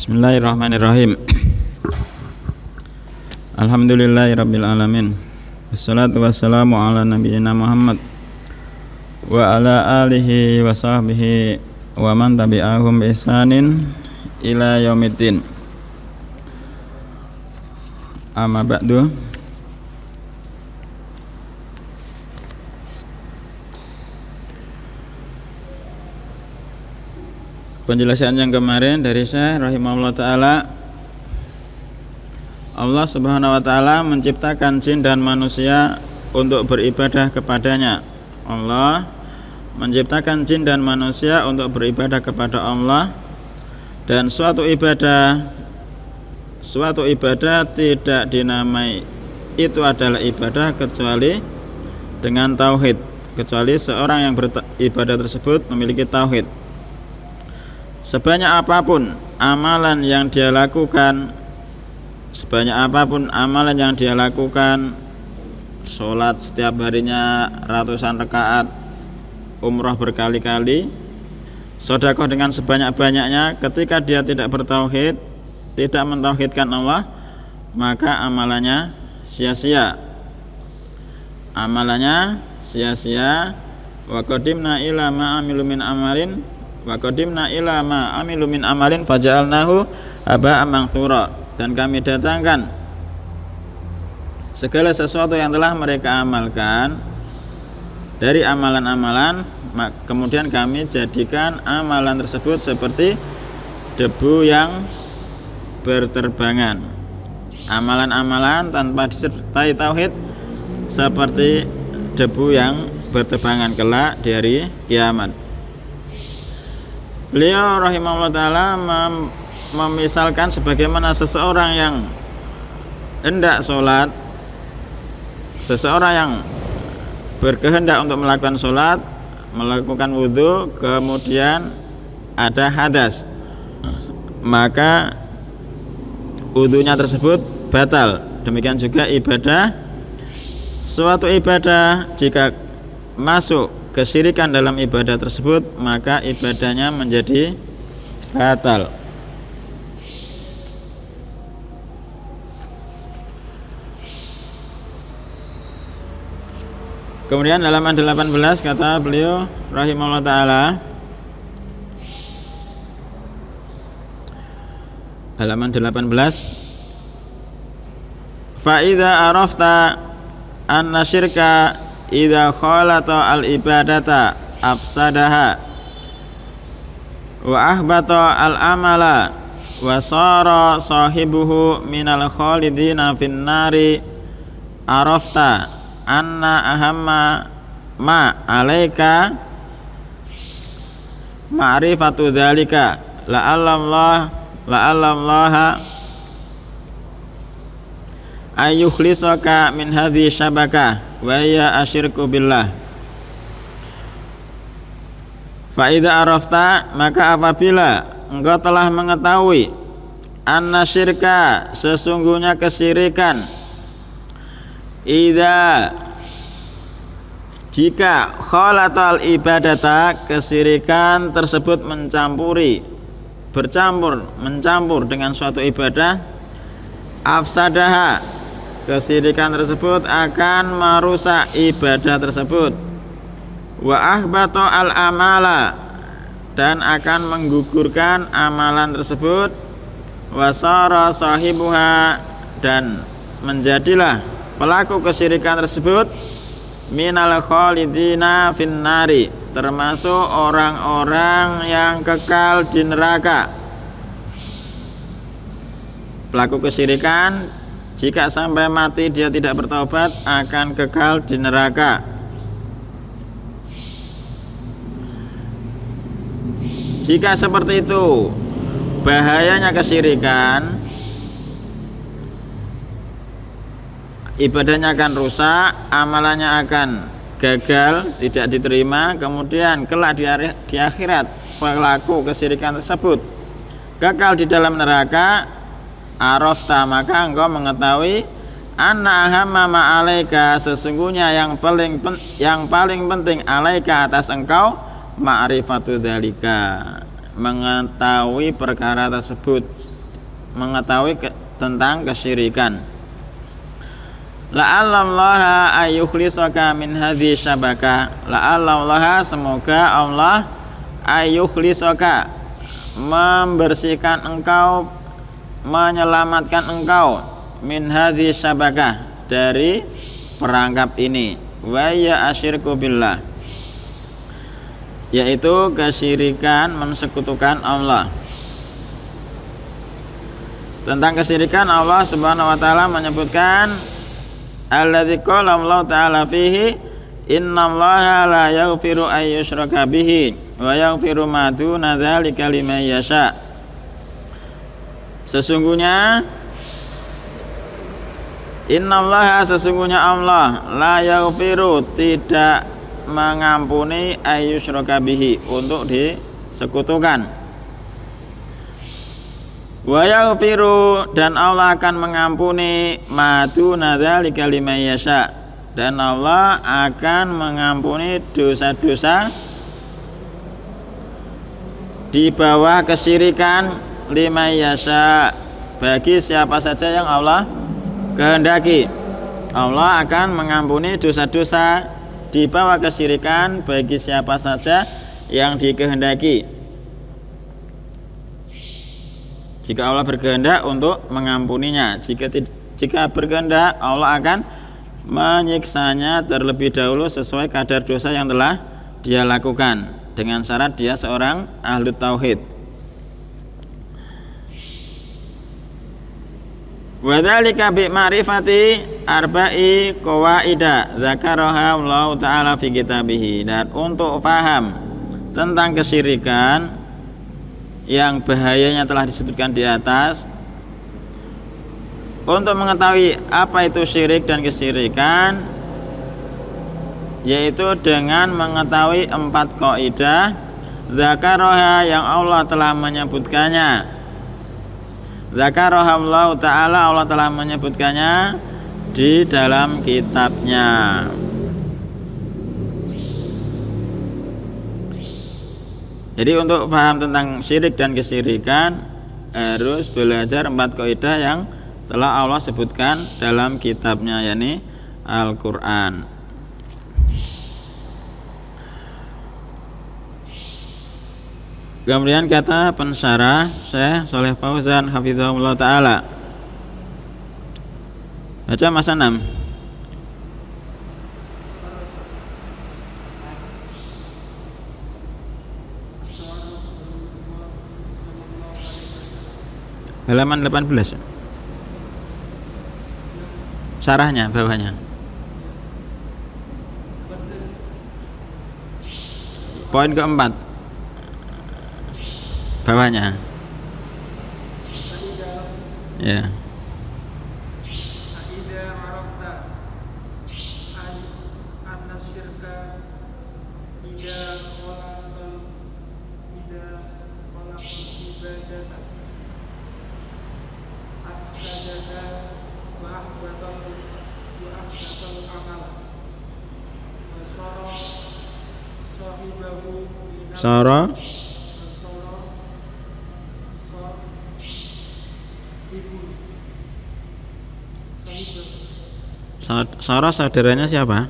Bismillahirrahmanirrahim. Alhamdulillahirabbil alamin. Wassalatu wassalamu ala nabiyyina Muhammad wa ala alihi wa sahbihi wa man tabi'ahum bi ihsanin ila yaumiddin. Amma ba'du. Penjelasan yang kemarin dari Syekh rahimahullah ta'ala, Allah subhanahu wa ta'ala menciptakan jin dan manusia untuk beribadah kepadanya. Allah menciptakan jin dan manusia untuk beribadah kepada Allah. Dan suatu ibadah tidak dinamai itu adalah ibadah kecuali dengan tauhid, kecuali seorang yang beribadah tersebut memiliki tauhid. Sebanyak apapun amalan yang dia lakukan, sholat setiap harinya ratusan rakaat, umrah berkali-kali, sedekah dengan sebanyak-banyaknya, ketika dia tidak bertauhid, tidak mentauhidkan Allah, maka amalannya sia-sia. Wa qadimna ila ma amilu min amalin faja'alnahu haba'an manthura. Dan kami datangkan segala sesuatu yang telah mereka amalkan dari amalan-amalan, kemudian kami jadikan amalan tersebut seperti debu yang berterbangan. Amalan-amalan tanpa disertai tauhid seperti debu yang berterbangan kelak di hari kiamat. Beliau rahimahullah ta'ala memisalkan sebagaimana seseorang yang hendak sholat, seseorang yang berkehendak untuk melakukan sholat, melakukan wudhu, kemudian ada hadas, maka wudhunya tersebut batal. Demikian juga ibadah, suatu ibadah jika masuk kesyirikan dalam ibadah tersebut, maka ibadahnya menjadi batal. Kemudian halaman 18 kata beliau rahimahullah ta'ala, halaman 18, fa idza arafta anna syirka idza khalata al ibadata afsadaha wa ahbata al amala wa sara sahibuhu minal khalidina fin nari, arafta anna ahamma ma alaika ma'rifatu dzalika la'allallaha ayyukhlisaka min hadhi syabakah wa hiya asyirku billah. Fa idza arafta, maka apabila engkau telah mengetahui, anna syirka, sesungguhnya kesyirikan, jika khalatal ibadata, kesyirikan tersebut mencampur dengan suatu ibadah, afsadaha, kesyirikan tersebut akan merusak ibadah tersebut, wa ahbata al amala, dan akan menggugurkan amalan tersebut, wa sara sahibuha, dan menjadilah pelaku kesyirikan tersebut minal khalidina fin nari, termasuk orang-orang yang kekal di neraka. Pelaku kesyirikan jika sampai mati dia tidak bertaubat akan kekal di neraka. Jika seperti itu, bahayanya kesyirikan, ibadahnya akan rusak, amalannya akan gagal, tidak diterima, kemudian kelak di akhirat pelaku kesyirikan tersebut kekal di dalam neraka. Arafta, maka engkau mengetahui, anna ahamma ma'alaika, sesungguhnya yang paling penting alaika, atas engkau, ma'rifatu dzalika, mengetahui perkara tersebut, mengetahui tentang kesyirikan. La'allallaha ayyukhlisaka min hadhi syabaka. La'allallaha, semoga Allah ayyukhlisaka, membersihkan engkau, menyelamatkan engkau, min hadhi syabakah, dari perangkap ini. Wa ya asyirku billah, yaitu kesyirikan, mensekutukan Allah. Tentang kesyirikan Allah Subhanahu wa taala menyebutkan alladzi qala Allah taala fihi innallaha la yaghfiru ay yushraka bihi wa yaghfiru ma duna dzalika liman yasha. Sesungguhnya innallaha, sesungguhnya Allah, la yaghfiru, tidak mengampuni ay yushraka bihi, untuk disekutukan. Wa yaghfiru, dan Allah akan mengampuni ma duna dzalika liman yasha, dan Allah akan mengampuni dosa-dosa di bawah kesyirikan, liman yasha, bagi siapa saja yang Allah kehendaki. Allah akan mengampuni dosa-dosa di bawah kesyirikan bagi siapa saja yang dikehendaki. Jika Allah berkehendak untuk mengampuninya, jika berkehendak Allah akan menyiksanya terlebih dahulu sesuai kadar dosa yang telah dia lakukan, dengan syarat dia seorang ahlu tauhid. Wa dzalika bi ma'rifati arba'i qawaida dzakaraha Allah taala fi kitabih. Dan untuk paham tentang kesyirikan yang bahayanya telah disebutkan di atas, untuk mengetahui apa itu syirik dan kesyirikan, yaitu dengan mengetahui 4 kaidah dzakaraha yang Allah telah menyebutkannya. Dzakaraha Allah taala, Allah telah menyebutkannya di dalam kitabnya. Jadi untuk paham tentang syirik dan kesyirikan harus belajar 4 kaidah yang telah Allah sebutkan dalam kitabnya, yakni Al-Quran. Kemudian kata pensyarah Syekh Shalih Fauzan hafizahullah ta'ala, baca Mas Anam. Halaman 18. Syarahnya bawahnya. Poin keempat, bawahnya. Ya. Sara saudaranya siapa?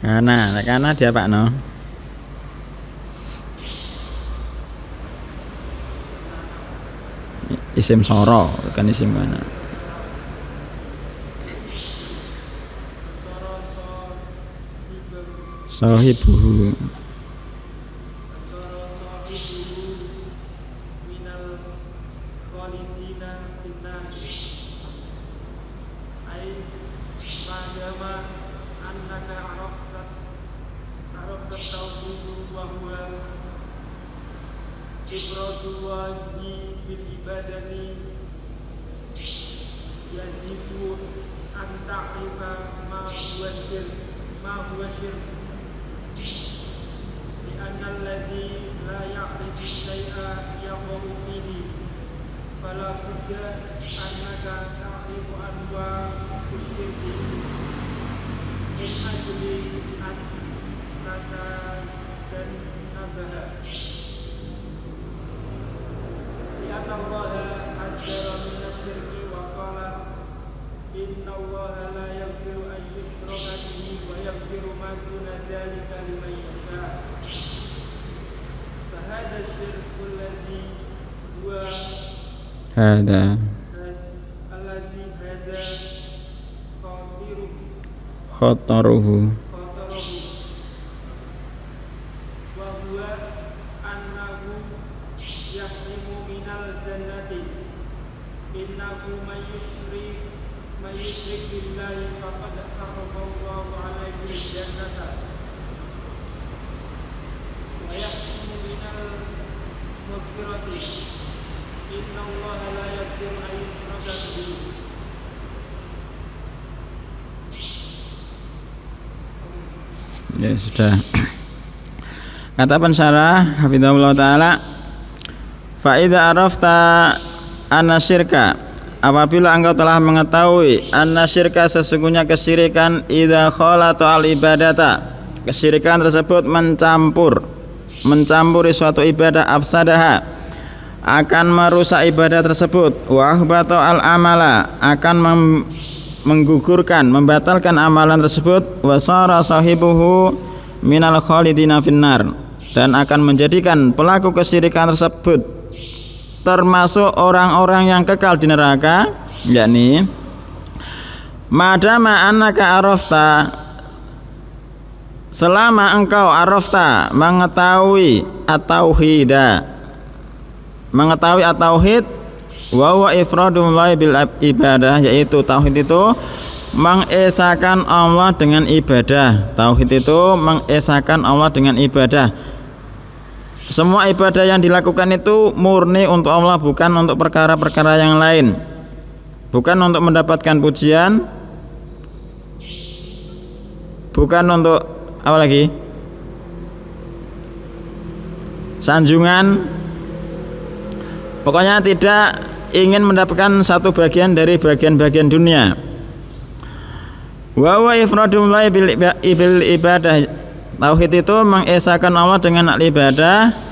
Karena dia Pak no. Isim Sara, bukan isim mana? Sahibuhu. تجنبها لأن الله حذر من الشرك وقال إن الله لا يغفر أن يشرك به ويغفر ما دون ذلك لمن يشاء فهذا الشرك الذي هو هذا خطره وهو أنه يحرم من الجنة إنه من يشرك بالله فقد حرم الله عليه الجنة ويحرم من المغفرة إن الله لا يغفر أن يشرك به Ya sudah. Kata pensyarah hafizahullah taala, fa idza arafta anna syirka, apabila engkau telah mengetahui anna syirka, sesungguhnya kesyirikan, idza khalata al ibadata, kesyirikan tersebut mencampuri suatu ibadah, afsadaha, akan merusak ibadah tersebut, wa ahbata al amala, akan menggugurkan, membatalkan amalan tersebut, wasara sahibuhu minal khalidina finnar, dan akan menjadikan pelaku kesyirikan tersebut termasuk orang-orang yang kekal di neraka, yakni madama annaka arafta, selama engkau arafta, mengetahui at-tauhid, wa huwa ifradullah bil ibadah, yaitu tauhid itu mengesahkan Allah dengan ibadah. Tauhid itu mengesahkan Allah dengan ibadah. Semua ibadah yang dilakukan itu murni untuk Allah, bukan untuk perkara-perkara yang lain, bukan untuk mendapatkan pujian, bukan untuk apa lagi, sanjungan, pokoknya tidak ingin mendapatkan satu bagian dari bagian-bagian dunia. Wa huwa ifradullah bil ibadah, tauhid itu mengesahkan Allah dengan ibadah.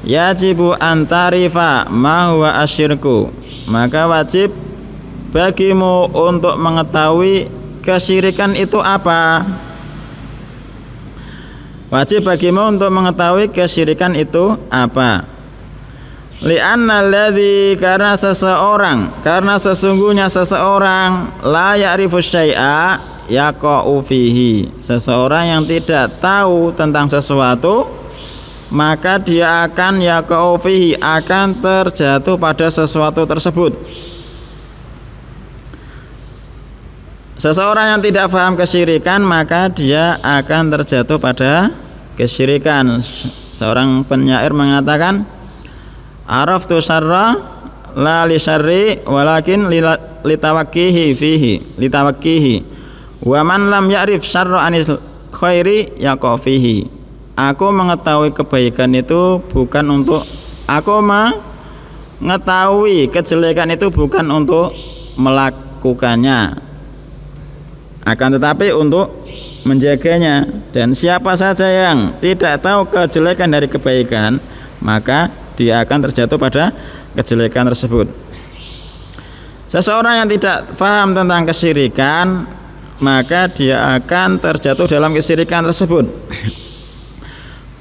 Yajibu antarifa ma huwa asyirku, maka wajib bagimu untuk mengetahui kesyirikan itu apa. Wajib bagimu untuk mengetahui kesyirikan itu apa. Li'anna alladzi, karena sesungguhnya seseorang la ya'rifu syai'a yaqa'u fihi, seseorang yang tidak tahu tentang sesuatu, maka dia akan yaqa'u fihi, akan terjatuh pada sesuatu tersebut. Seseorang yang tidak paham kesyirikan, maka dia akan terjatuh pada kesyirikan. Seorang penyair mengatakan, araftu syarra la li syarri walakin litawakkihi fihi, wa man lam ya'rif syarra anil khairi yaqa fihi. Aku mengetahui kebaikan itu bukan untuk, aku mengetahui kejelekan itu bukan untuk melakukannya, akan tetapi untuk menjaganya. Dan siapa saja yang tidak tahu kejelekan dari kebaikan, maka dia akan terjatuh pada kejelekan tersebut. Seseorang yang tidak paham tentang kesyirikan, maka dia akan terjatuh dalam kesyirikan tersebut.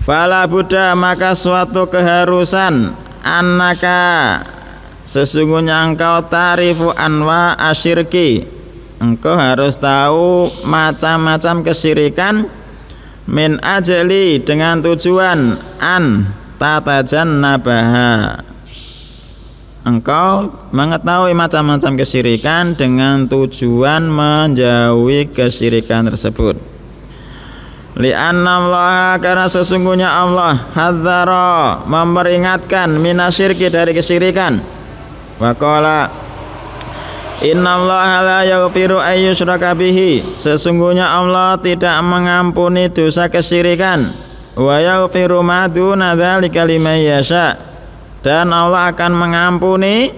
Fala buddha, maka suatu keharusan, annaka, sesungguhnya engkau tarifu anwa asyirki, engkau harus tahu macam-macam kesyirikan, min ajli, dengan tujuan an tatajannabaha, engkau mengetahui macam-macam kesyirikan dengan tujuan menjauhi kesyirikan tersebut. Li'anna Allah, karena sesungguhnya Allah hadzara, memperingatkan, minasyirki, dari kesyirikan. Wa qala innallaha la yaghfiru ayyushraka bihi, sesungguhnya Allah tidak mengampuni dosa kesyirikan. Wa yaghfiru ma duna dzalika liman yasha, dan Allah akan mengampuni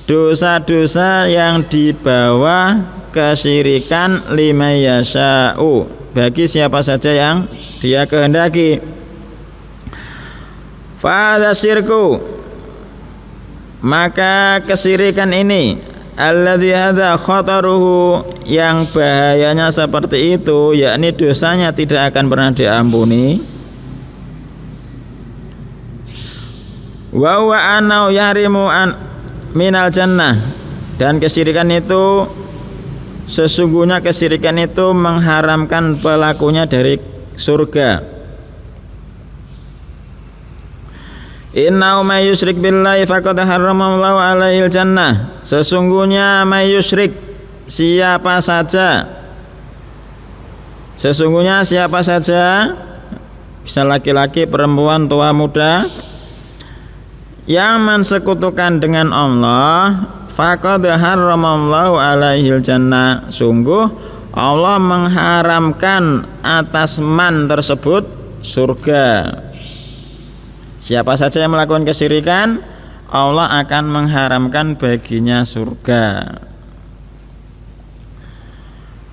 dosa-dosa yang di bawah kesyirikan, liman yasha'u, bagi siapa saja yang dia kehendaki. Fa hadza syirku, maka kesyirikan ini alladzi hadza khataruhu, yang bahayanya seperti itu, yakni dosanya tidak akan pernah diampuni. Wa huwa anau yahrimu an minal jannah, dan kesyirikan itu sesungguhnya kesyirikan itu mengharamkan pelakunya dari surga. Innahu may yusyrik billahi faqad harramallahu alaihil jannah, sesungguhnya may yusyrik, siapa saja, sesungguhnya siapa saja, bisa laki-laki, perempuan, tua, muda, yang mensekutukan dengan Allah, faqad harramallahu alaihil jannah, sungguh Allah mengharamkan atas man tersebut surga. Siapa saja yang melakukan kesyirikan, Allah akan mengharamkan baginya surga.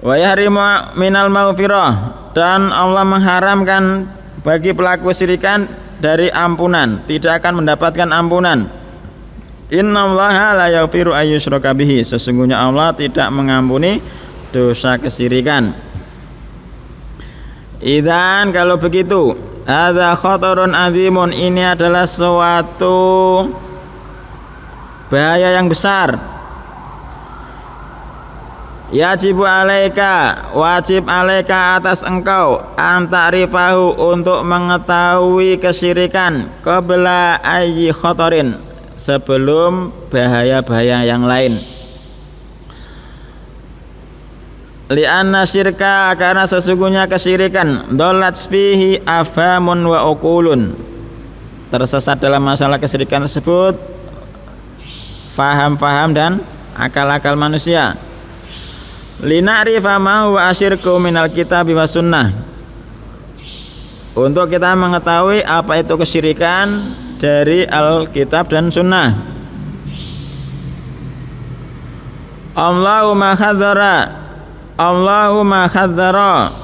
Wa yahrimu minal maghfirah, dan Allah mengharamkan bagi pelaku kesyirikan dari ampunan, tidak akan mendapatkan ampunan. Innallaha la yaghfiru ayyushraka bihi, sesungguhnya Allah tidak mengampuni dosa kesyirikan. Idzan, kalau begitu, hadza khatarun azimun, ini adalah suatu bahaya yang besar. Yajibu alaika, wajib alaika atas engkau, anta'rifahu, untuk mengetahui kesyirikan, qabla ayyi khatarin, sebelum bahaya-bahaya yang lain. Li'anna syirka, karena sesungguhnya kesyirikan, dolat fihi afamun wa uqulun, tersesat dalam masalah kesyirikan tersebut faham-faham dan akal-akal manusia. Lina'rifa ma huwa asyirku minal kitab wa sunnah, untuk kita mengetahui apa itu kesyirikan dari Alkitab dan Sunnah. Allahumma khadzara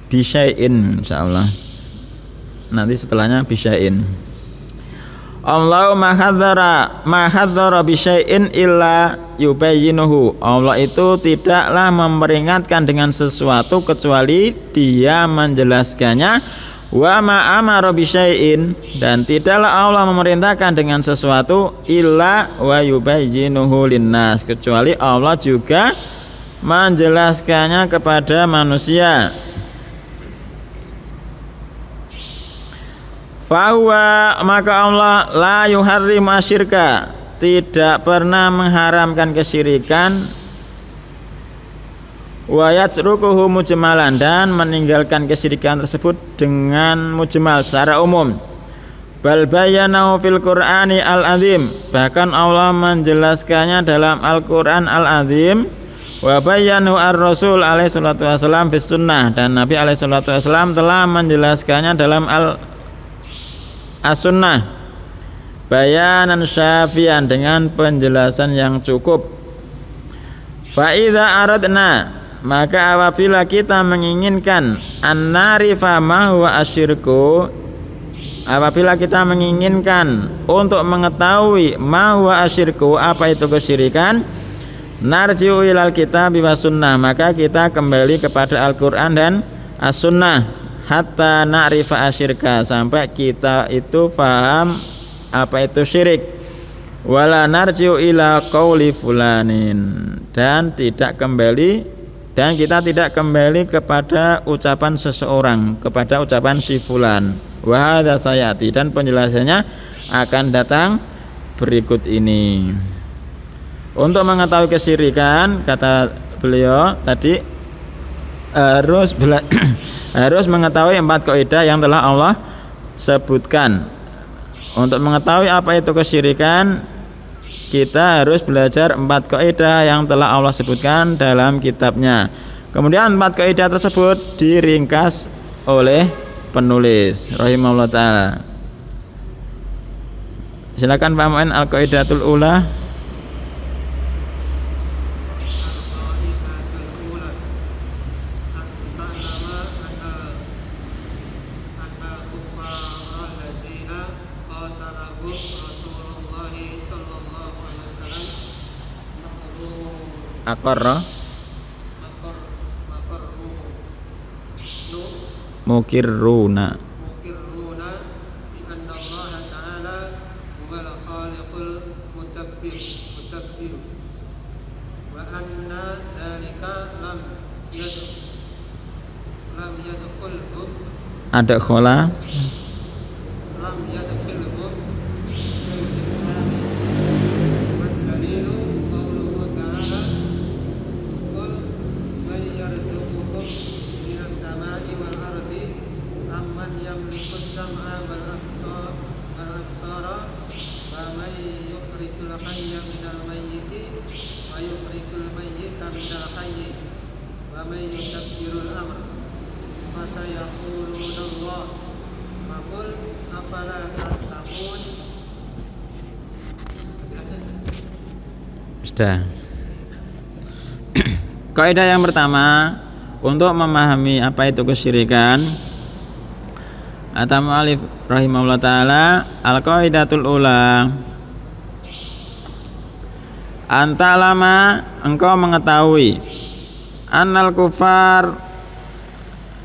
bisyai'in, insyaallah nanti setelahnya bisyai'in. Allahumma khadzara bisyai'in illa yubayyinuhu, Allah itu tidaklah memperingatkan dengan sesuatu kecuali dia menjelaskannya. Wa ma amara bisyai'in, dan tidaklah Allah memerintahkan dengan sesuatu illa wa yubayyinuhu linnas, kecuali Allah juga menjelaskannya kepada manusia. Fahuwa, maka Allah la yuharrimu asyirka, tidak pernah mengharamkan kesyirikan, wa yatsrukuhu mujmalan, dan meninggalkan kesyirikan tersebut dengan mujmal secara umum. Bal bayyanahu fil Qur'ani al-azim, bahkan Allah menjelaskannya dalam Al-Qur'an al-azim. Wa bayyanahu ar-rasul alaihi salatu wasallam fis sunnah, dan Nabi alaihi salatu wasallam telah menjelaskannya dalam as-sunnah bayanan syafian, dengan penjelasan yang cukup. Fa idza aradna, maka apabila kita menginginkan an-narifa ma huwa asyirku, apabila kita menginginkan untuk mengetahui ma huwa asyirku, apa itu kesyirikan, narji'u ilal kitab wa sunnah, maka kita kembali kepada Al-Qur'an dan as-sunnah, hatta na'rifa asyirka, sampai kita itu paham apa itu syirik. Wala narji'u ila qauli fulanin, dan kita tidak kembali kepada ucapan seseorang, kepada ucapan si fulan. Wa hadza sayati, dan penjelasannya akan datang berikut ini. Untuk mengetahui kesyirikan, kata beliau tadi, harus mengetahui 4 kaidah yang telah Allah sebutkan. Untuk mengetahui apa itu kesyirikan, kita harus belajar 4 kaidah yang telah Allah sebutkan dalam kitabnya. Kemudian 4 kaidah tersebut diringkas oleh penulis rahimahullah ta'ala. Silakan Pak Mu'in, al-qaidatul ula. Aqarra makor makor nu mukirruna. mukirruna bi anna Allah ta'ala huwal khaliqul mutabbir wa anna dzalika lam yadkhulhum Ada khola lam yadkhulhum fil islam wa dalilu qawluhu ta'ala qul may yarzuqukum minas samai wal ardi amman yamliku as-sam'a wal absara wa may yukhrijul hayya minal mayyiti wa yukhrijul mayyita minal hayyi wa may yudabbirul amra fasayaquluna Allah maqul afala tattaqun. sudah. Kaidah yang pertama untuk memahami apa itu kesyirikan, kata mu'allif rahimahullah taala, al-qaidatul ula, antalama engkau mengetahui, annal kufar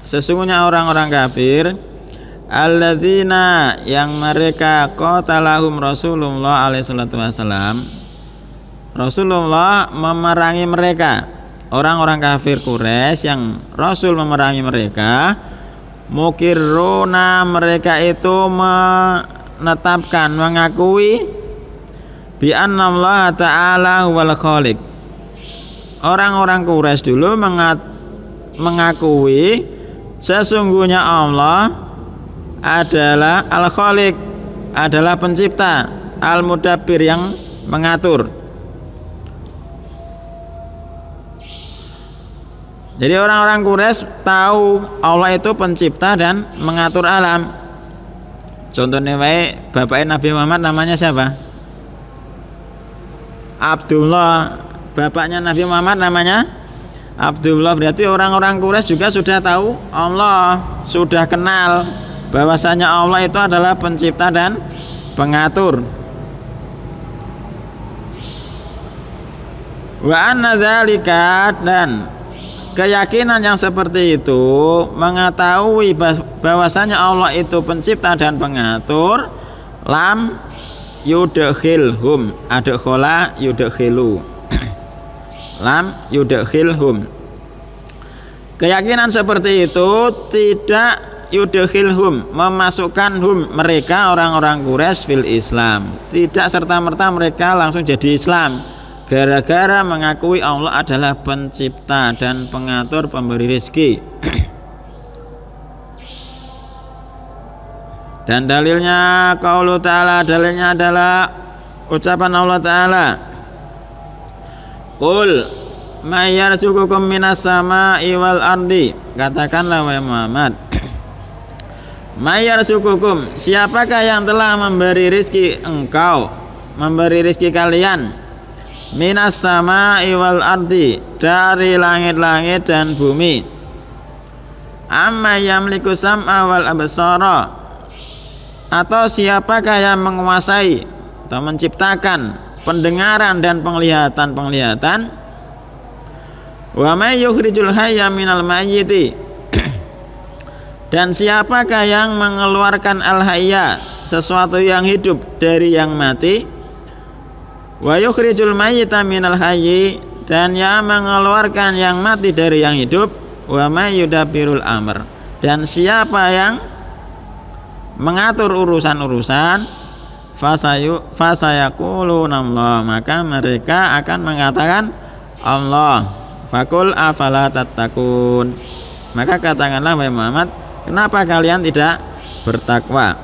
sesungguhnya orang-orang kafir, alladzina yang mereka qatalahum Rasulullah alaihi salatu wasalam, Rasulullah memerangi mereka, orang-orang kafir Quraisy yang Rasul memerangi mereka, mukirruna mereka itu menetapkan, mengakui bi anna Allah ta'ala huwal khaliq. Orang-orang Quraisy dulu mengakui sesungguhnya Allah adalah al-khaliq, adalah pencipta, al-mudabbir yang mengatur. Jadi orang-orang Quraisy tahu Allah itu pencipta dan mengatur alam. Contohnya wae bapaknya Nabi Muhammad namanya siapa? Abdullah. Bapaknya Nabi Muhammad namanya Abdullah. Berarti orang-orang Quraisy juga sudah tahu Allah, sudah kenal bahwasanya Allah itu adalah pencipta dan pengatur. Wa anna dzalika, dan keyakinan yang seperti itu, mengetahui bahwasanya Allah itu pencipta dan pengatur, lam yudkhilhum, adkhala yudkhilu, lam yudkhilhum. Keyakinan seperti itu tidak yudkhilhum, memasukkan hum mereka orang-orang Quraisy fil Islam, tidak serta-merta mereka langsung jadi Islam gara-gara mengakui Allah adalah pencipta dan pengatur, pemberi rezeki. Dan dalilnya qaulu ta'ala, dalilnya adalah ucapan Allah Ta'ala, qul may yarzuqukum minas sama'i wal ardi, katakanlah wahai Muhammad, may yarzuqukum, siapakah yang telah memberi rezeki engkau, memberi rezeki kalian, minas sama'i wal ardi, dari langit-langit dan bumi, amma yamliku sam'a wal absara, atau siapakah yang menguasai atau menciptakan pendengaran dan penglihatan, wa may yukhrijul hayya minal mayyiti, dan siapakah yang mengeluarkan al-hayya, sesuatu yang hidup dari yang mati, wa yukhrijul mayyita minal hayyi, dan yang mengeluarkan yang mati dari yang hidup, wa may yudabbirul amr, dan siapa yang mengatur urusan-urusan, fasayaquluna Allah, maka mereka akan mengatakan Allah. Fakul afala tattaqun, maka katakanlah wahai Muhammad, kenapa kalian tidak bertakwa?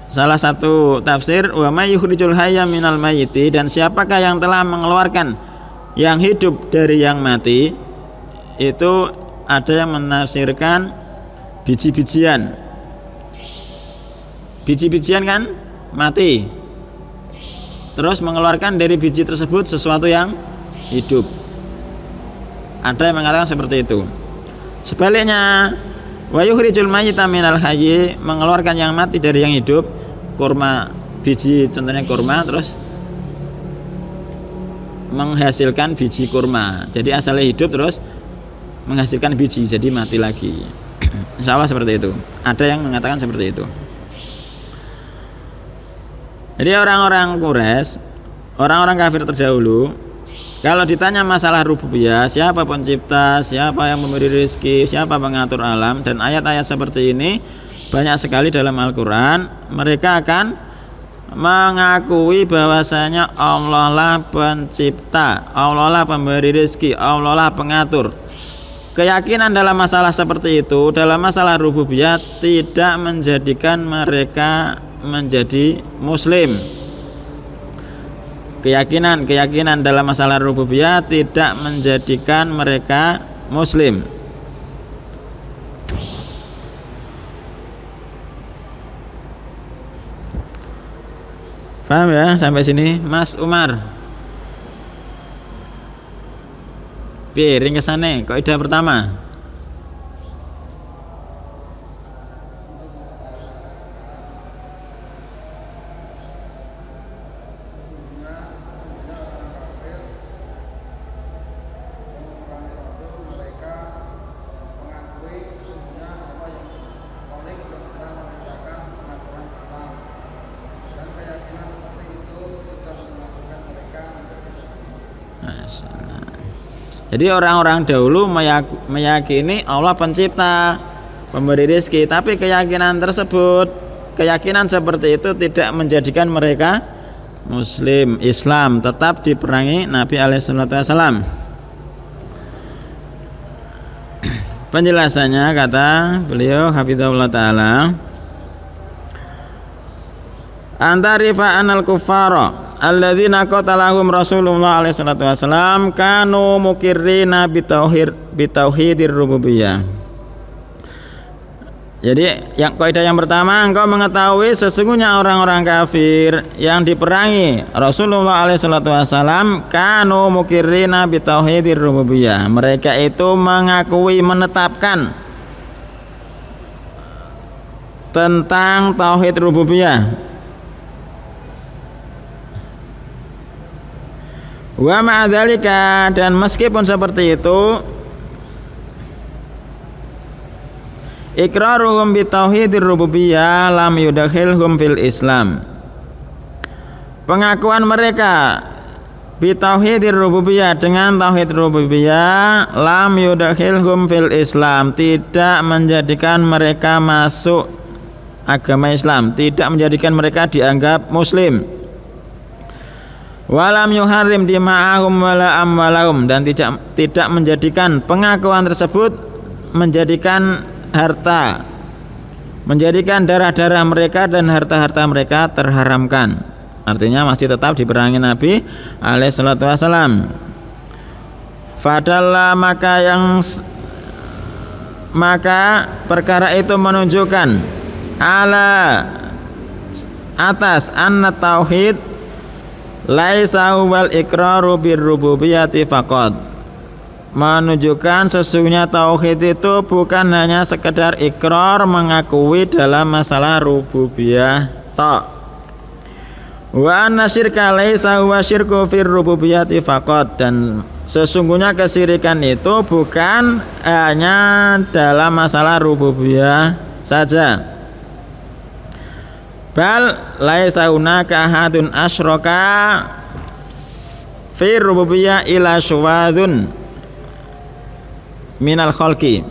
Salah satu tafsir, wa may yukhrijul hayya minal mayyiti, dan siapakah yang telah mengeluarkan yang hidup dari yang mati, itu ada yang menafsirkan biji-bijian. Biji-bijian kan mati, terus mengeluarkan dari biji tersebut sesuatu yang hidup. Ada yang mengatakan seperti itu. Sebaliknya, wa yukhrijul mayyita minal hayyi, mengeluarkan yang mati dari yang hidup. Kurma, biji contohnya kurma, terus menghasilkan biji kurma. Jadi asalnya hidup terus menghasilkan biji, jadi mati lagi. Insya Allah seperti itu. Ada yang mengatakan seperti itu. Jadi orang-orang Quraisy, orang-orang kafir terdahulu, kalau ditanya masalah rububiyah, siapa pencipta, siapa yang memberi rezeki, siapa pengatur alam, dan ayat-ayat seperti ini banyak sekali dalam Al-Quran, mereka akan mengakui bahwasanya Allah lah pencipta, Allah lah pemberi rezeki, Allah lah pengatur. Keyakinan dalam masalah seperti itu, dalam masalah rububiyah, tidak menjadikan mereka menjadi muslim. Keyakinan dalam masalah rububiyah tidak menjadikan mereka muslim. Paham ya sampai sini, Mas Umar? Piring kesane, kaidah pertama. Jadi orang-orang dahulu meyakini Allah pencipta, pemberi rezeki, tapi keyakinan seperti itu tidak menjadikan mereka muslim, Islam, tetap diperangi Nabi alaihissalam. Penjelasannya kata beliau hafizahullah taala, antarifa anal kuffara alladzina qatalahum Rasulullah alaihi salatu wasallam kanu mukirrina bitauhidir rububiyah. Jadi yang kaidah yang pertama, engkau mengetahui sesungguhnya orang-orang kafir yang diperangi Rasulullah alaihi salatu wasallam kanu mukirrina bitauhidir rububiyah. Mereka itu mengakui, menetapkan tentang tauhid rububiyah. Wa ma'adzalika, dan meskipun seperti itu, iqraruhum bitauhidir rububiyah lam yudakhilhum fil Islam. Pengakuan mereka bitauhidir rububiyah, dengan tauhid rububiyah, lam yudakhilhum fil Islam, tidak menjadikan mereka masuk agama Islam, tidak menjadikan mereka dianggap muslim. Walam yuharrim dima'ahum wala amwalahum, dan tidak menjadikan pengakuan tersebut menjadikan harta, menjadikan darah-darah mereka dan harta-harta mereka terharamkan. Artinya masih tetap diperangi Nabi alaihissalatu wassalam. Fadalla, maka perkara itu menunjukkan atas anna tauhid laisa wal iqraru bir rububiyyati faqat, menunjukkan sesungguhnya tauhid itu bukan hanya sekedar ikrar, mengakui dalam masalah rububiyah tok. Wa anna syirka laisa huwa syirku fir rububiyyati faqat, dan sesungguhnya kesyirikan itu bukan hanya dalam masalah rububiyah saja. Bal laisa hunaka ahadun asyraka fi rububiyyah ila syuwadun minal khalqi.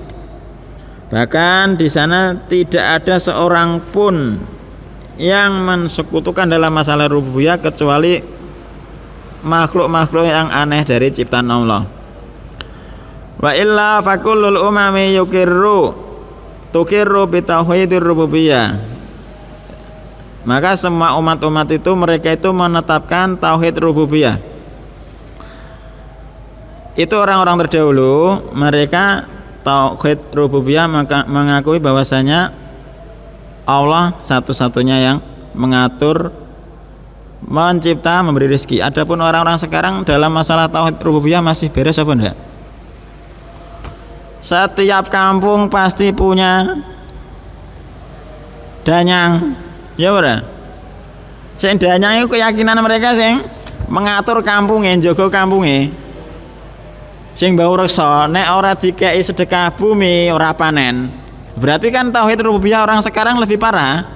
Bahkan di sana tidak ada seorang pun yang mensekutukan dalam masalah rububiyah kecuali makhluk-makhluk yang aneh dari ciptaan Allah. Wa illa fakullul umami tukirru bitauhidir rububiyah. Maka semua umat-umat itu, mereka itu menetapkan tauhid rububiyah. Itu orang-orang terdahulu, mereka tauhid rububiyah mengakui bahwasanya Allah satu-satunya yang mengatur, mencipta, memberi rezeki. Adapun orang-orang sekarang dalam masalah tauhid rububiyah masih beres apa enggak? Setiap kampung pasti punya danyang. Ya ora. Sing danyang itu keyakinan mereka sing mengatur kampunge, njaga kampunge. Sing mbau reksa nek ora dikei sedekah bumi ora panen. Berarti kan tauhid rububiyah orang sekarang lebih parah.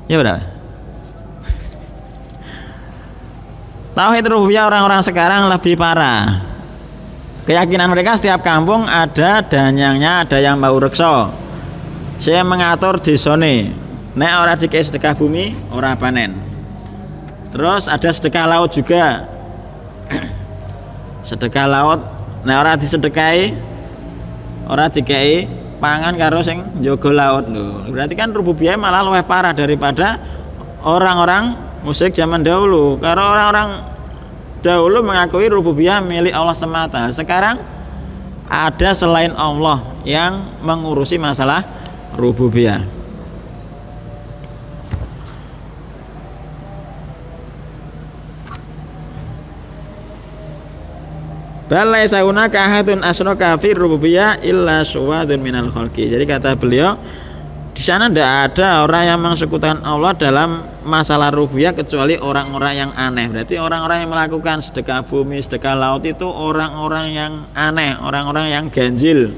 Ya benar. Tauhid rububiyah orang-orang sekarang lebih parah. Keyakinan mereka setiap kampung ada danyangnya, ada yang mau reksa. Saya mengatur desone. Nek ora dikei sedekah bumi ora panen. Terus ada sedekah laut juga. Sedekah laut nek ora disedekahi ora dikei pangan karo sing njaga laut lho. Berarti kan rububiyah malah luwih parah daripada orang-orang musyrik zaman dahulu. Karena orang-orang dahulu mengakui rububiyah milik Allah semata. Sekarang ada selain Allah yang mengurusi masalah rububiyah. Balai sauna kahadun asroka fi rububiyah illa suwadun minal khalqi. Jadi kata beliau di sana tidak ada orang yang mensekutukan Allah dalam masalah rububiyah kecuali orang-orang yang aneh. Berarti orang-orang yang melakukan sedekah bumi, sedekah laut itu orang-orang yang aneh, orang-orang yang ganjil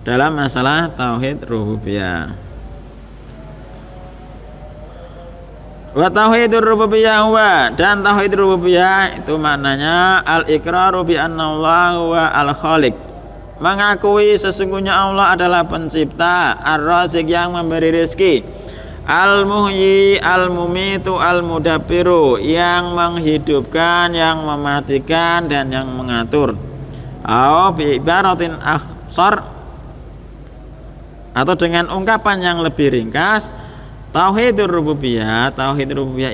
dalam masalah tauhid rububiyah. Wa tauhidur rububiyah huwa, dan tauhid rububiyah itu maknanya al-iqraru bi annallahu wa al-khaliq, mengakui sesungguhnya Allah adalah pencipta, ar-razik yang memberi rezeki, al-muhyi, al-mumitu, al-mudabbiru, yang menghidupkan, yang mematikan, dan yang mengatur. Au bi ibaratin akhsar, atau dengan ungkapan yang lebih ringkas, tauhidur rububiyah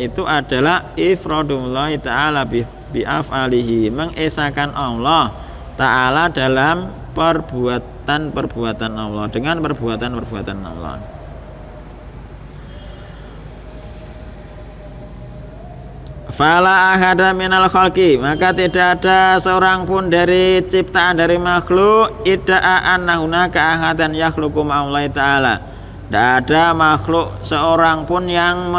itu adalah ifradullah ta'ala bi af'alihi, mengesahkan Allah ta'ala dalam perbuatan Allah, dengan perbuatan Allah. Fala ahada minal khalqi, maka tidak ada seorang pun dari ciptaan, dari makhluk, idda'a annahuna ka'ahadan yakhluqu ma'allahi ta'ala. Tidak ada makhluk seorang pun yang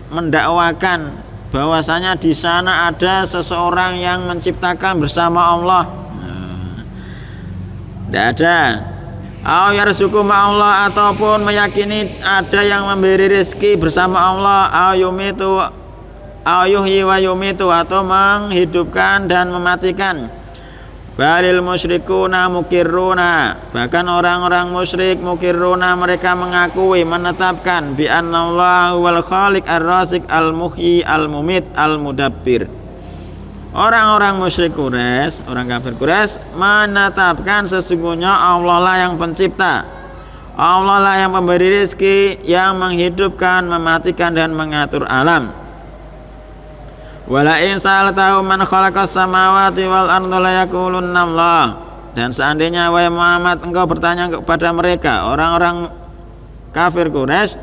mendakwakan bahwasanya di sana ada seseorang yang menciptakan bersama Allah. Tidak ada. Au yarzuqu ma'allah, ataupun meyakini ada yang memberi rezeki bersama Allah. Au yumitu, au yuhyi wa yumitu, atau menghidupkan dan mematikan. Balil musyrikuna mukirruna, bahkan orang-orang musyrik mukirruna, mereka mengakui, menetapkan bi annallahu wal khaliq ar-razik al-muhyi al-mumit al-mudabbir. Orang-orang musyrik Quraisy, orang kafir Quraisy menetapkan sesungguhnya Allah lah yang pencipta, Allah lah yang memberi rezeki, yang menghidupkan, mematikan, dan mengatur alam. Wala in sa'altahu man khalaqas samawati wal arda la yaqulunna Allah. Dan seandainya wahai Muhammad engkau bertanya kepada mereka, orang-orang kafir Quraisy,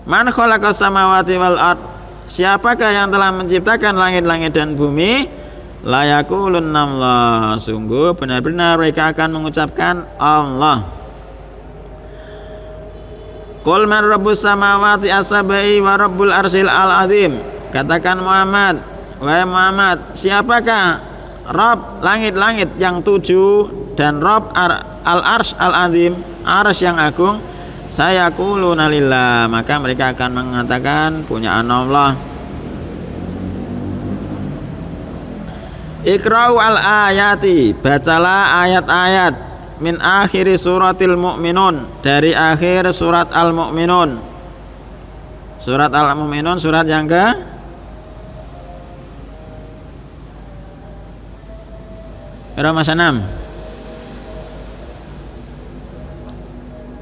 man khalaqas samawati wal ard, siapakah yang telah menciptakan langit-langit dan bumi? La yaqulunna Allah, sungguh benar-benar mereka akan mengucapkan Allah. Qul man rabbus samawati as-sab'i wa rabbul arsyil al-azim. Katakan Muhammad, wahai Muhammad, siapakah Rabb langit-langit yang 7 dan Rabb al-Arsy al-Azim, Arsy yang agung? Sayaquluna lillah, maka mereka akan mengatakan punyaan Allah. Iqra'u al-ayati, bacalah ayat-ayat min akhiri suratil mu'minun, dari akhir surat al-mu'minun. Surat al-mu'minun surat yang ke Mas 6.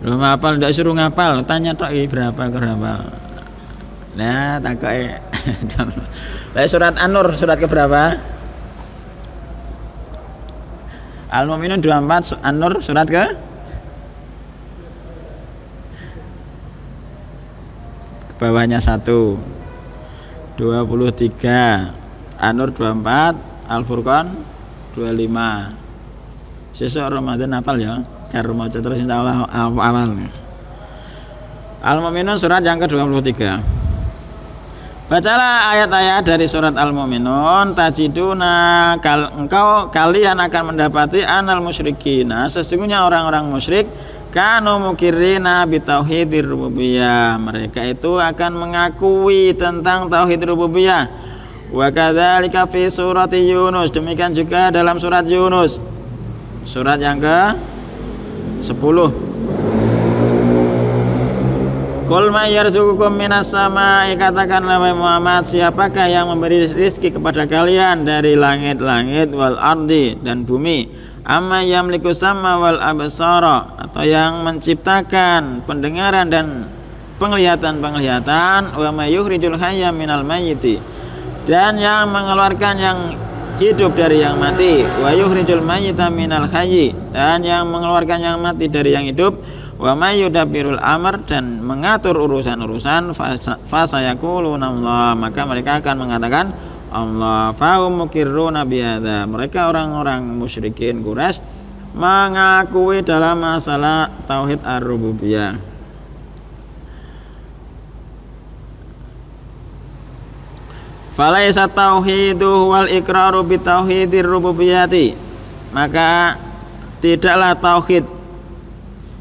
Belum hafal, tidak suruh ngapal, tanya tok berapa. Nah, takoke. Surat An-Nur surat ke berapa? Al-Mu'minun 24, An-Nur surat ke bawahnya 1 23, An-Nur 24, Al-Furqan 25. Sesuk Ramadan hafal ya, karo maca terus insyaallah awal. Al-Mu'minun surat yang ke-23. Bacalah ayat-ayat dari surat Al-Mu'minun, tajiduna kalian akan mendapati anal musyrikina, sesungguhnya orang-orang musyrik kanu mukirrina bitauhidir rububiyah, mereka itu akan mengakui tentang tauhid rububiyah. Wa kadzalika fi surati Yunus, demikian juga dalam surat Yunus, surat yang ke-10. Qul may yarzuqukum minas samai, katakanlah wahai Muhammad, siapakah yang memberi rezeki kepada kalian dari langit-langit, wal ardi, dan bumi. Amma yamliku sama wal absara, atau yang menciptakan pendengaran dan penglihatan. Wa may yukhrijul hayya minal mayyiti, dan yang mengeluarkan yang hidup dari yang mati. Wa yukhrijul mayyita minal hayyi, dan yang mengeluarkan yang mati dari yang hidup. Wa may yudabbirul amr, dan mengatur urusan-urusan. Fasayaquluna Allah, maka mereka akan mengatakan Allah. Fahum mukirruna bihadza, mereka orang-orang musyrikin Quraisy mengakui dalam masalah tauhid ar-rububiyah. Falaisa tauhidu wal iqraru bi tauhidir rububiyyati, maka tidaklah tauhid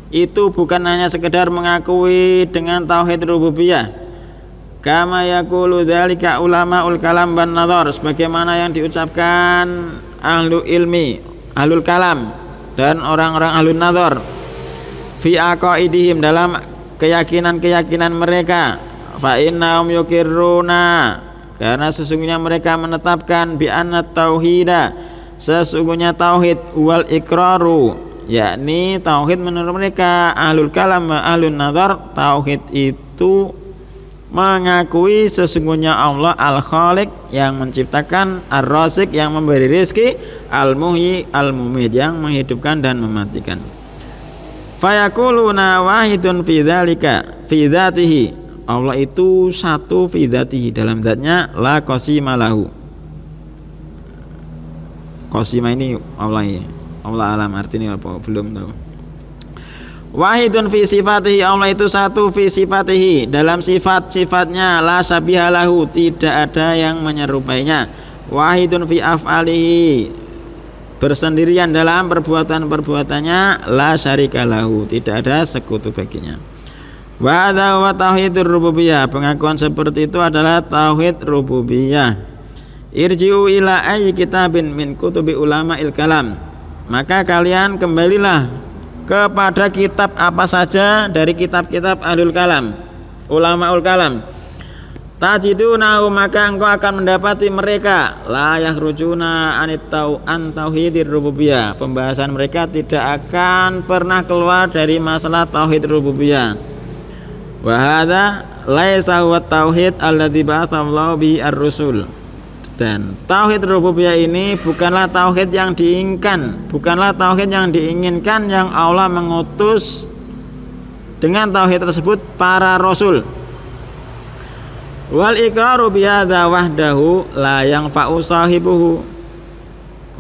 itu bukan hanya sekedar mengakui dengan tauhid rububiyah, kama yaqulu dzalika ulamaul kalam wan nadhar, sebagaimana yang diucapkan ahlu ilmi, ahlul kalam, dan orang-orang ahlun nadhar, fi aqaidihim, dalam keyakinan-keyakinan mereka. Fa innahum yuqirruna, karena sesungguhnya mereka menetapkan bi anna tauhida, sesungguhnya tauhid, wal iqraru, yakni tauhid menurut mereka ahlul kalam wa ahlun nadhar, tauhid itu mengakui sesungguhnya Allah al-Khaliq, yang menciptakan, ar-Razik, yang memberi rezeki, al-Muhyi, al-Mumit, yang menghidupkan dan mematikan. Fayaquluna wahidun fi dzalika fi dzatihi, Allah itu satu fi dzatihi, dalam zatnya, la qasima lahu. Qasima ini Allah alam artinya apa belum tahu. Wahidun fi sifatihi, Allah itu satu fi sifatihi, dalam sifat-sifatnya, la syabiha lahu, tidak ada yang menyerupainya. Wahidun fi af'alihi, bersendirian dalam perbuatan-perbuatannya, la syarika lahu, tidak ada sekutu baginya. Wa hadza wa tauhidur rububiyah, pengakuan seperti itu adalah tauhid rububiyah. Irji'u ila ayyi kitabin min kutubi ulama'il kalam, maka kalian kembalilah kepada kitab apa saja dari kitab-kitab ahlul kalam, ulamaul kalam. Tajidunahu, maka engkau akan mendapati mereka la yakhrujuna an tauhidir rububiyah, pembahasan mereka tidak akan pernah keluar dari masalah tauhid rububiyah. Wa hadza laisa huwa tauhid alladzi ba'atsallahu bihi ar-rusul, dan tauhid rububiyah ini bukanlah tauhid yang diinginkan, yang Allah mengutus dengan tauhid tersebut para rasul. Wal iqraru bihadza wahdahu la yanfa'u sahibuhu,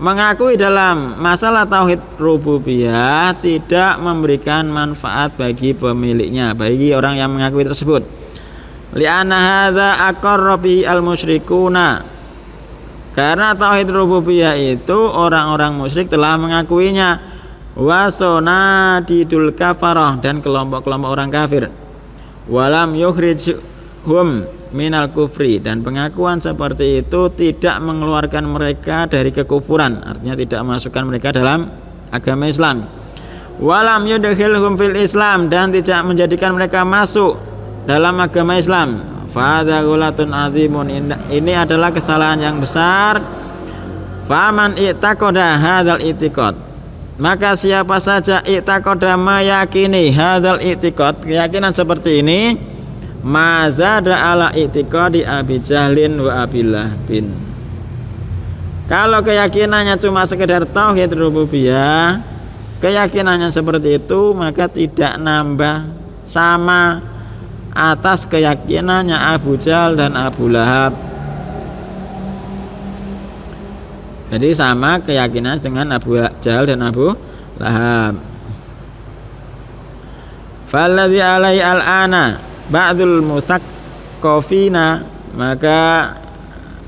mengakui dalam masalah tauhid rububiyah tidak memberikan manfaat bagi pemiliknya, bagi orang yang mengakui tersebut. Li'anna hadza aqarra bihi al-musyrikuna, karena tauhid rububiyah itu orang-orang musyrik telah mengakuinya. Wasonadidul kafarah, dan kelompok-kelompok orang kafir. Walam yukhrijhum minal kufri, dan pengakuan seperti itu tidak mengeluarkan mereka dari kekufuran, artinya tidak memasukkan mereka dalam agama Islam. Walam yudkhilhum fil Islam, dan tidak menjadikan mereka masuk dalam agama Islam. Fadzagulatun azimun, ini adalah kesalahan yang besar. Faman i'taqada hadzal i'tiqad, maka siapa saja i'taqada meyakini hadzal i'tiqad, keyakinan seperti ini, mazada ala i'tiqadi Abi Jahlin wa Abillah bin, kalau keyakinannya cuma sekedar tauhid rububiyah, keyakinannya seperti itu, maka tidak nambah sama atas keyakinannya Abu Jahal dan Abu Lahab. Jadi sama keyakinan dengan Abu Jahal dan Abu Lahab. Falladzi alai al-ana ba'dul musaqqafina maka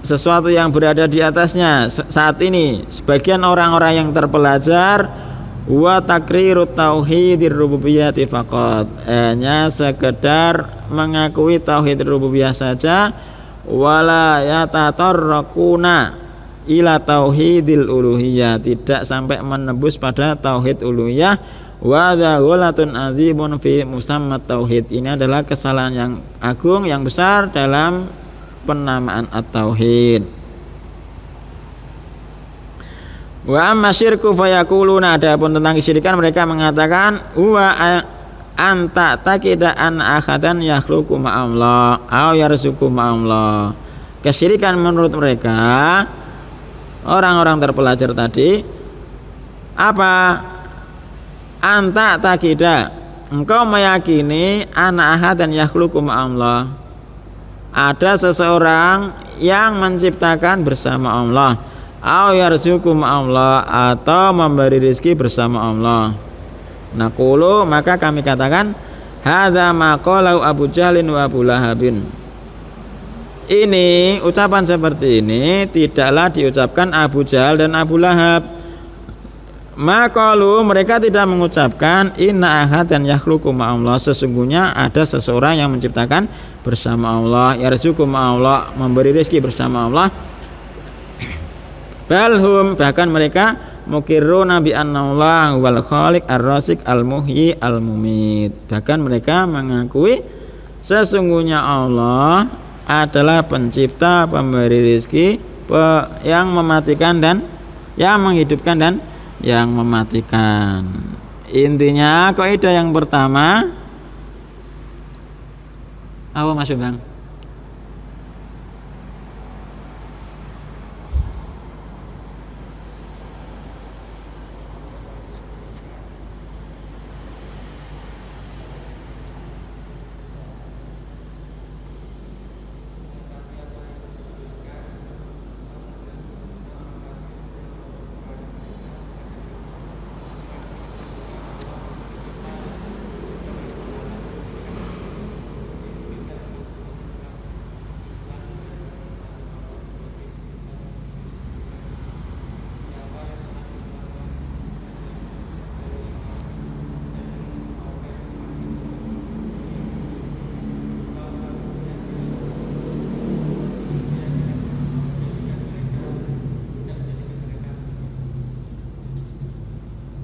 sesuatu yang berada di atasnya saat ini sebagian orang-orang yang terpelajar wa takrirut tauhidir rububiyyati faqat, hanya sekedar mengakui tauhid rububiyah saja, wala yatatarraquna ila tauhidil uluhiyah, tidak sampai menembus pada tauhid uluhiyah. Wa dzaghalatun azimun fi musammat tauhid, ini adalah kesalahan yang agung yang besar dalam penamaan at-tauhid. Wa amma syirku fayaquluna, adapun tentang kesyirikan mereka mengatakan wa anta takida an akhadan yakhluqu ma'allah aw yarzuqu ma'allah. Kesyirikan menurut mereka orang-orang terpelajar tadi apa? Anta takida, engkau meyakini ana ahadan yakhluqu ma'allah, ada seseorang yang menciptakan bersama Allah, au yarzuqu ma'allah, atau memberi rezeki bersama Allah. Naqulu, maka kami katakan hadza ma qalau Abu Jahlin wa Abu Lahabin, ini ucapan seperti ini tidaklah diucapkan Abu Jahal dan Abu Lahab. Maqalu, mereka tidak mengucapkan inna ahadan yakhluqu ma'allah, sesungguhnya ada seseorang yang menciptakan bersama Allah, yarzuqu ma'allah, memberi rezeki bersama Allah. Balhum, bahkan mereka mukirruna bi annallah wal khaliq ar-razik al-muhyi al-mumit, bahkan mereka mengakui sesungguhnya Allah adalah pencipta, pemberi rezeki, yang mematikan dan yang menghidupkan dan yang mematikan. Intinya kaidah yang pertama apa Mas Bang?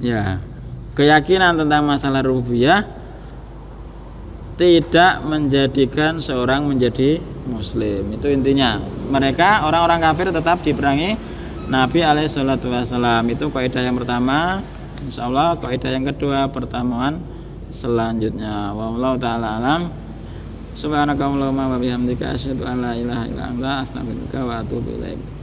Ya, keyakinan tentang masalah rububiyah tidak menjadikan seorang menjadi muslim. Itu intinya. Mereka orang-orang kafir tetap diperangi Nabi alaihissalatu wassalam. Itu kaidah yang pertama. Insyaallah kaidah yang kedua pertemuan selanjutnya. Wallahu taala alam. Subhanakallahumma wa bihamdika asyhadu an la ilaha illa anta astaghfiruka wa atubu ilaik.